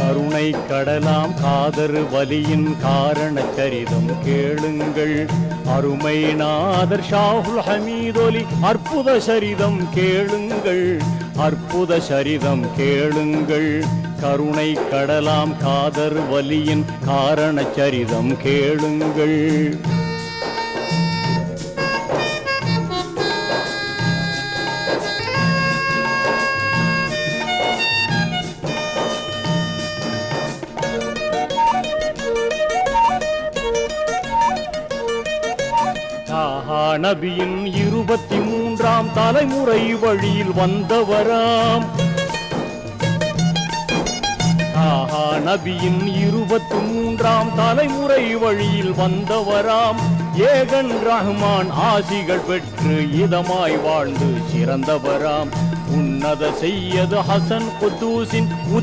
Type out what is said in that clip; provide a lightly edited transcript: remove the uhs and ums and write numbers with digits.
கருணை கடலாம் காதர் வலியின் காரண சரிதம் கேளுங்கள். அருமை நாதர் ஷாஹுல் ஹமீதொலி அற்புத சரிதம் கேளுங்கள். அற்புத சரிதம் கேளுங்கள். கருணை கடலாம் காதர் வலியின் காரண சரிதம் கேளுங்கள். நபியின் 23ஆம் தலைமுறை வழியில் வந்தவராம். நபியின் 23ஆம் தலைமுறை வழியில் வந்தவராம். ஏகன் ரஹ்மான் ஆசிகள் பெற்று இதமாய் வாழ்ந்து சிறந்தவராம். உன்னத செய்யது ஹசன் குத்தூசின்